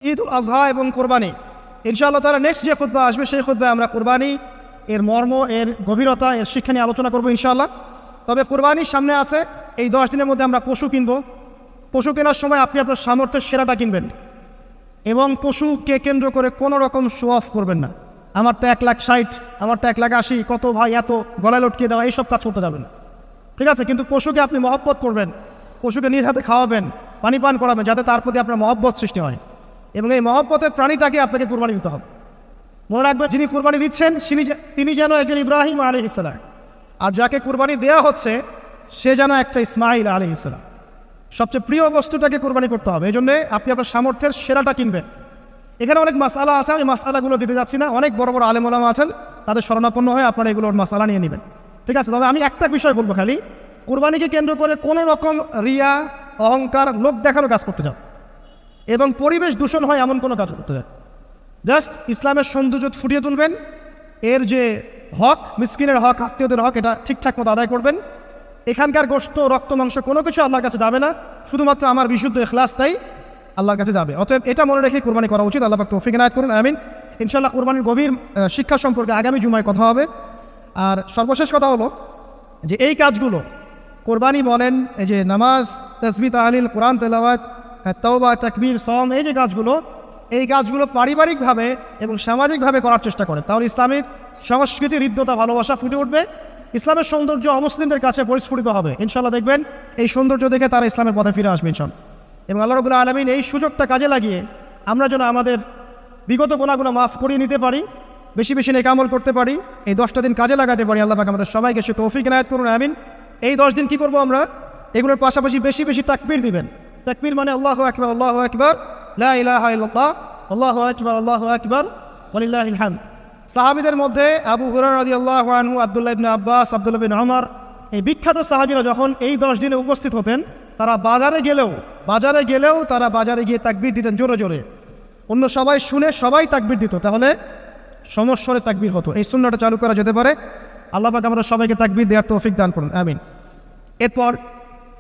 ঈদ উল আজহা এবং কোরবানি ইনশাআল্লাহ তাআলা নেক্সট যে খুতবা আসবে সেই খুতবায় আমরা কোরবানি এর মর্ম, এর গভীরতা, এর শিক্ষা নিয়ে আলোচনা করবো ইনশাআল্লাহ। তবে কোরবানির সামনে আছে, এই 10 দিনের মধ্যে আমরা পশু কিনবো। পশু কেনার সময় আপনি আপনার সামর্থ্যের সেরাটা কিনবেন এবং পশুকে কেন্দ্র করে কোনো রকম শো অফ করবেন না। আমারটা 1,60,000, আমারটা 1,80,000, কত ভাই এত গলায় লটকিয়ে দেওয়া, এইসব কাজ করতে যাবেন না, ঠিক আছে? কিন্তু পশুকে আপনি মহব্বত করবেন, পশুকে নিজ হাতে খাওয়াবেন, পানি পান করাবেন, যাতে তার প্রতি আপনার মহব্বত সৃষ্টি হয় এবং এই মহব্বতের প্রাণীটাকে আপনাকে কুরবানি দিতে হবে। মনে রাখবেন, যিনি কুরবানি দিচ্ছেন তিনি যেন একজন ইব্রাহিম আলাইহিস সালাম, আর যাকে কুরবানি দেওয়া হচ্ছে সে যেন একটা ইসমাইল আলাইহিস সালাম। সবচেয়ে প্রিয় বস্তুটাকে কুরবানি করতে হবে। এই জন্যে আপনি আপনার সামর্থ্যের সেরাটা কিনবেন। এখানে অনেক মাসআলা আছে, আমি মাসআলাগুলো দিতে যাচ্ছি না। অনেক বড় বড় আলেম ওলামা আছেন, তাদের শরণাপন্ন হয়ে আপনারা এগুলোর মাসআলা নিয়ে নেবেন, ঠিক আছে? তবে আমি একটা বিষয় বলবো, খালি কুরবানিকে কেন্দ্র করে কোনো রকম রিয়া, অহংকার, লোক দেখানো কাজ করতে যান এবং পরিবেশ দূষণ হয় এমন কোনো কাজ করতে যান। জাস্ট ইসলামের সৌন্দর্য ফুটিয়ে তুলবেন, এর যে হক, মিসকিনের হক, আত্মীয়দের হক, এটা ঠিকঠাক মতো আদায় করবেন। এখানকার গোশত, রক্ত, মাংস কোনো কিছু আল্লাহর কাছে যাবে না, শুধুমাত্র আমার বিশুদ্ধ ইখলাসটাই আল্লাহর কাছে যাবে। অতএব এটা মনে রেখে কুরবানি করা উচিত। আল্লাহ পাক তৌফিক এনায়েত করুন, আমিন। ইনশাআল্লাহ কুরবানির গভীর শিক্ষা সম্পর্কে আগামী জুমায় কথা হবে। আর সর্বশেষ কথা হলো যে এই কাজগুলো, কোরবানি বলেন, এই যে নামাজ, তাসবিহ, তাহলিল, কোরআন তেলাওয়াত, তাওবা, তাকবীর, সওম, এই কাজগুলো পারিবারিকভাবে এবং সামাজিকভাবে করার চেষ্টা করে, তাহলে ইসলামিক সংস্কৃতি, হৃদ্যতা, ভালোবাসা ফুটে উঠবে। ইসলামের সৌন্দর্য অমুসলিমদের কাছে পরিস্ফুটিত হবে। ইনশাআল্লাহ দেখবেন এই সৌন্দর্য দেখে তারা ইসলামের পথে ফিরে আসবে ইনশাআল্লাহ। এবং আল্লাহ রাব্বুল আলামিন এই সুযোগটা কাজে লাগিয়ে আমরা যেন আমাদের বিগত গুনাহগুলো মাফ করিয়ে নিতে পারি, বেশি বেশি নেক আমল করতে পারি, এই 10টা দিন কাজে লাগাতে পারি। আল্লাহ পাক আমাদের সবাইকে সে তৌফিক এনায়েত করুন, আমিন। এই 10 দিন কী করবো আমরা? এগুলোর পাশাপাশি বেশি বেশি তাকবীর দিবেন। তাকবীর মানে আল্লাহু আকবার, আল্লাহু আকবার, লা ইলাহা ইল্লাল্লাহ, আল্লাহু আকবার, আল্লাহু আকবার, ওয়ালিল্লাহিল হামদ। সাহাবীদের মধ্যে আবু হুরায়রা রাদিয়াল্লাহু আনহু, আব্দুল্লাহ ইবনে আব্বাস, আব্দুল্লাহ বিন ওমর, এই বিখ্যাত সাহাবীরা যখন এই 10 দিনে উপস্থিত হতেন, তারা বাজারে গেলেও তারা বাজারে গিয়ে তাকবীর দিতেন জোরে জোরে। অন্য সবাই শুনে সবাই তাকবীর দিত, তাহলে সমস্বরে তাকবীর হতো। এই সুন্নাহটা চালু করা যেতে পারে। আল্লাহ পাক আমাদের সবাইকে তাকবীর দেওয়ার তৌফিক দান করুন, আমিন। এরপর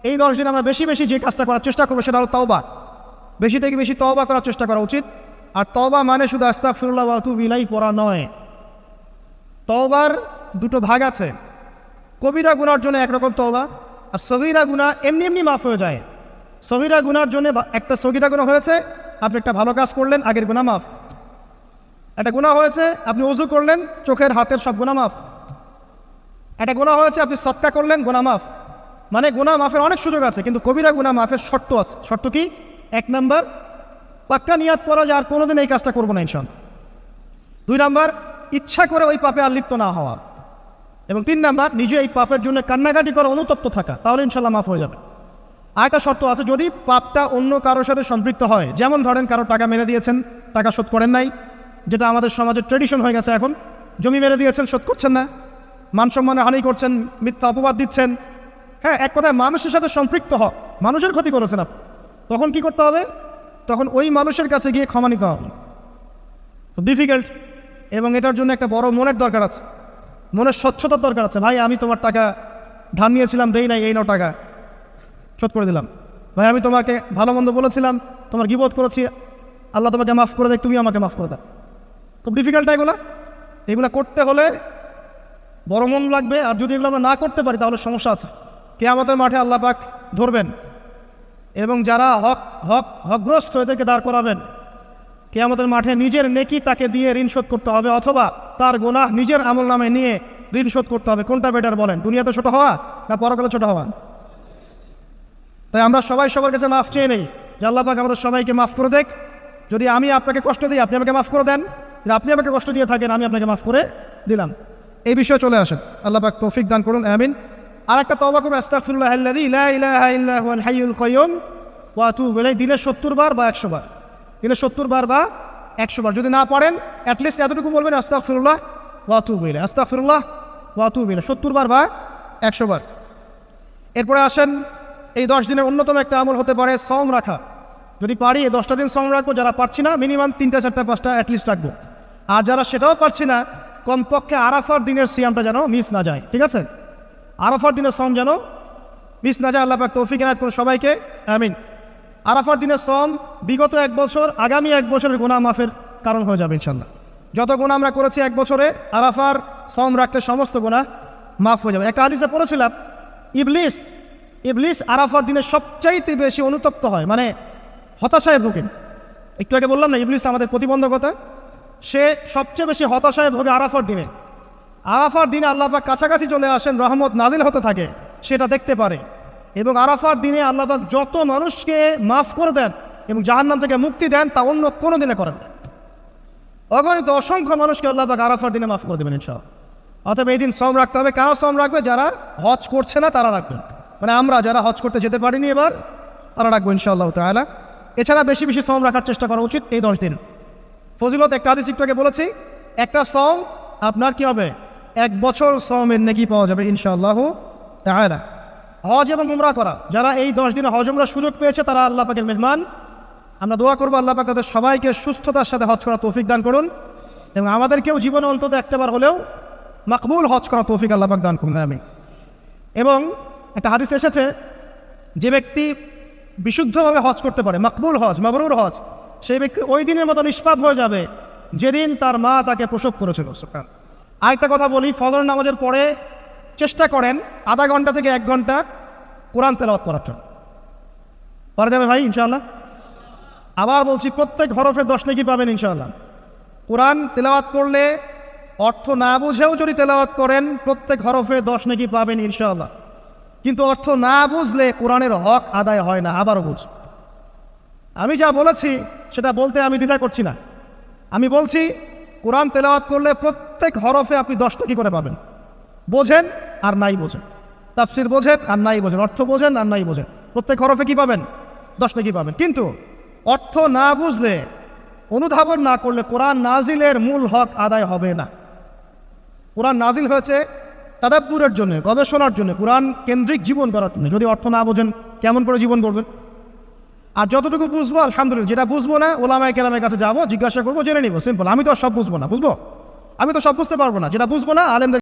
এই 10 দিন আমরা বেশি বেশি যে কাজটা করার চেষ্টা করবো সেটা হলো তওবা। বেশি থেকে বেশি তওবা করার চেষ্টা করা উচিত। আর তওবা মানে শুধু আস্তাগফিরুল্লাহ ওয়া আতুবু ইলাইহি পড়া নয়। তওবার দুটো ভাগ আছে। কবিরা গুনার জন্য একরকম তওবা, আর সগীরা গুনাহ এমনি এমনি মাফ হয়ে যায়। সগীরা গুনার জন্য একটা সগীরা গুনাহ হয়েছে, আপনি একটা ভালো কাজ করলেন, আগের গুনাহ মাফ। একটা গুনাহ হয়েছে, আপনি ওযু করলেন, চোখের হাতের সব গুনাহ মাফ। একটা গুনাহ হয়েছে, আপনি সদকা করলেন, গুনাহ মাফ। মানে গুনাহ মাফের অনেক সুযোগ আছে, কিন্তু কবিরা গুনাহ মাফের শর্ত আছে। শর্ত কি? 1 নাম্বার, পাক্কা নিয়াত করা যে আর কোনোদিন এই কাজটা করবো না ইনশাআল্লাহ। 2 নাম্বার, ইচ্ছা করে ওই পাপে আর লিপ্ত না হওয়া। এবং 3 নাম্বার, নিজে এই পাপের জন্য কান্নাকাটি করে অনুতপ্ত থাকা, তাহলে ইনশাআল্লাহ মাফ হয়ে যাবে। আরেকটা শর্ত আছে, যদি পাপটা অন্য কারোর সাথে সম্পৃক্ত হয়, যেমন ধরেন কারো টাকা মেরে দিয়েছেন, টাকা শোধ করেন নাই, যেটা আমাদের সমাজের ট্রেডিশন হয়ে গেছে এখন। জমি মেরে দিয়েছেন, শোধ করছেন না, মান সম্মানের হানি করছেন, মিথ্যা অপবাদ দিচ্ছেন, হ্যাঁ, এক কথায় মানুষের সাথে সম্পৃক্ত হওয়া, মানুষের ক্ষতি করেছেন আপনি, তখন কি করতে হবে? তখন ওই মানুষের কাছে গিয়ে ক্ষমা নিতে হবে। খুব ডিফিকাল্ট, এবং এটার জন্য একটা বড় মনের দরকার আছে, মনের স্বচ্ছতার দরকার আছে। ভাই, আমি তোমার টাকা ধার নিয়েছিলাম, দেই নাই, এই নাও টাকা, শোধ করে দিলাম। ভাই, আমি তোমাকে ভালো মন্দ বলেছিলাম, তোমার গীবত করেছি, আল্লাহ তোমাকে মাফ করে দেয়, তুমি আমাকে মাফ করে দাও। খুব ডিফিকাল্ট এগুলা করতে হলে বড় মন লাগবে। আর যদি এগুলো আমরা না করতে পারি তাহলে সমস্যা আছে। কিয়ামতের মাঠে আল্লাহ পাক ধরবেন এবং যারা হকগ্রস্ত এদেরকে দাঁড় করাবেন। কিয়ামতের মাঠে নিজের নেকি তাকে দিয়ে ঋণ শোধ করতে হবে, অথবা তার গুনাহ নিজের আমল নামে নিয়ে ঋণ শোধ করতে হবে। কোনটা বেটার বলেন? দুনিয়াতে ছোট হওয়া না পরকালে ছোট হওয়া? তাই আমরা সবাই সবার কাছে মাফ চেয়ে নেই যে আল্লাহ পাক আমাদের সবাইকে মাফ করে দেখ। যদি আমি আপনাকে কষ্ট দিই, আপনি আমাকে মাফ করে দেন। যদি আপনি আমাকে কষ্ট দিয়ে থাকেন, আমি আপনাকে মাফ করে দিলাম। এই বিষয়ে চলে আসেন। আল্লাহ পাক তৌফিক দান করুন, আমিন। আর একটা তওবা করুন, আস্তাগফিরুল্লাহাল্লাযী লা ইলাহা ইল্লা হুয়াল হাইয়ুল কাইয়্যুম ওয়া আতুবু ইলাইহি। দিনে 70 বার বা 100 বার, দিনে 70 বার বা 100 বার। যদি না পারেন, অ্যাটলিস্ট এতটুকু বলবেন, আস্তাগফিরুল্লাহ ওয়া আতুবু ইলাইহি, আস্তাগফিরুল্লাহ ওয়া আতুবু ইলাইহি, 70 বার বা 100 বার। এরপরে আসেন, এই 10 দিনের অন্যতম একটা আমল হতে পারে সওম রাখা। যদি পারি এই 10টা দিন সওম রাখবো, যারা পারছি না মিনিমাম 3টা 4টা 5টা অ্যাটলিস্ট রাখবো। আর যারা সেটাও পারছি না, কমপক্ষে আরাফার দিনের সিয়ামটা যেন মিস না যায়, ঠিক আছে? আরাফার দিনের সওম যেন মিস না যায়। আল্লাহ পাক তৌফিক এনায়েত করুন সবাইকে, আমিন। আরাফার দিনের শ্রম বিগত 1 বছর আগামী 1 বছরের গুনাহ মাফের কারণ হয়ে যাবে ইনশাল্লাহ। যত গুনাহ আমরা করেছি 1 বছরে আরাফার শ্রম রাখলে সমস্ত গুনাহ মাফ হয়ে যাবে। একটা হাদিসে পড়েছিলাম ইবলিস আরাফার দিনে সবচাইতে বেশি অনুতপ্ত হয়, মানে হতাশায় ভোগে। একটু আগে বললাম না ইবলিস আমাদের প্রতিবন্ধকতা, সে সবচেয়ে বেশি হতাশায় ভোগে আরাফার দিনে। আরাফার দিনে আল্লাহ পাক কাছাকাছি চলে আসেন, রহমত নাজিল হতে থাকে, সেটা দেখতে পারে। এবং আরাফার দিনে আল্লাহ পাক যত মানুষকে মাফ করে দেন এবং জাহান্নাম থেকে মুক্তি দেন তা অন্য কোনো দিনে করেন না। অগণিত অসংখ্য মানুষকে আল্লাহ পাক আরাফার দিনে মাফ করে দেবেন ইনশাআল্লাহ। অতএব এই দিন শ্রম রাখতে হবে। কারা শ্রম রাখবে? যারা হজ করছে না তারা রাখবেন, মানে আমরা যারা হজ করতে যেতে পারিনি এবার তারা রাখবো ইনশাআল্লাহ তাআলা। এছাড়া বেশি বেশি শ্রম রাখার চেষ্টা করা উচিত এই 10 দিন। ফজিলত একটা হাদিস একটু আগে বলেছি, একটা শ্রম আপনার কি হবে? 1 বছর শ্রমের নেকি পাওয়া যাবে ইনশাআল্লাহ তাআলা। হজ এবং উমরা করা, যারা এই 10 দিনে হজ উমরা সুযোগ পেয়েছে তারা আল্লাহ পাকের মেহমান। আমরা দোয়া করবো আল্লাহ পাক তাদের সবাইকে সুস্থতার সাথে হজ করা তৌফিক দান করুন এবং আমাদেরকেও জীবনে অন্তত একটাবার হলেও মাকবুল হজ করা তৌফিক আল্লাহ পাক দান করুন, আমিন। এবং একটা হাদিস এসেছে, যে ব্যক্তি বিশুদ্ধভাবে হজ করতে পারে, মাকবুল হজ, মাবরুর হজ, সেই ব্যক্তি ওই দিনের মতো নিষ্পাপ হয়ে যাবে যেদিন তার মা তাকে প্রসব করেছিল। আরেকটা কথা বলি, ফজর নামাজের পরে চেষ্টা করেন আধা ঘন্টা থেকে 1 ঘন্টা কোরআন তেলাওয়াত করার জন্য। পারা যাবে ভাই ইনশাআল্লাহ? আবার বলছি, প্রত্যেক হরফে 10 নেকি পাবেন ইনশাআল্লাহ। কোরআন তেলাওয়াত করলে অর্থ না বুঝেও যদি তেলাওয়াত করেন প্রত্যেক হরফে 10 নেকি পাবেন ইনশাআল্লাহ। কিন্তু অর্থ না বুঝলে কোরআনের হক আদায় হয় না। আবারও বুঝ, আমি যা বলেছি সেটা বলতে আমি দ্বিধা করছি না। আমি বলছি কোরআন তেলাওয়াত করলে প্রত্যেক হরফে আপনি 10 নেকি করে পাবেন। বোঝেন আর নাই বোঝেন, তাফসির বোঝেন আর নাই বোঝেন, অর্থ বোঝেন আর নাই বোঝেন, প্রত্যেক হরফে কি পাবেন? 10 নেকি পাবেন। কিন্তু অর্থ না বুঝলে, অনুধাবন না করলে কোরআন নাজিলের মূল হক আদায় হবে না। কোরআন নাজিল হয়েছে তাদাব্বুরের জন্য, গবেষণার জন্য, কোরআন কেন্দ্রিক জীবন করার জন্য। যদি অর্থ না বোঝেন কেমন করে জীবন করবেন? আর যতটুকু বুঝবো আলহামদুলিল্লাহ, যেটা বুঝবো না ওলামায়ে কেরামের কাছে যাবো, জিজ্ঞাসা করবো, জেনে নিব, সিম্পল। আমি তো সব বুঝবো না, আমি তো সব বুঝতে পারবো না। যেটা বুঝবো না আলেমদের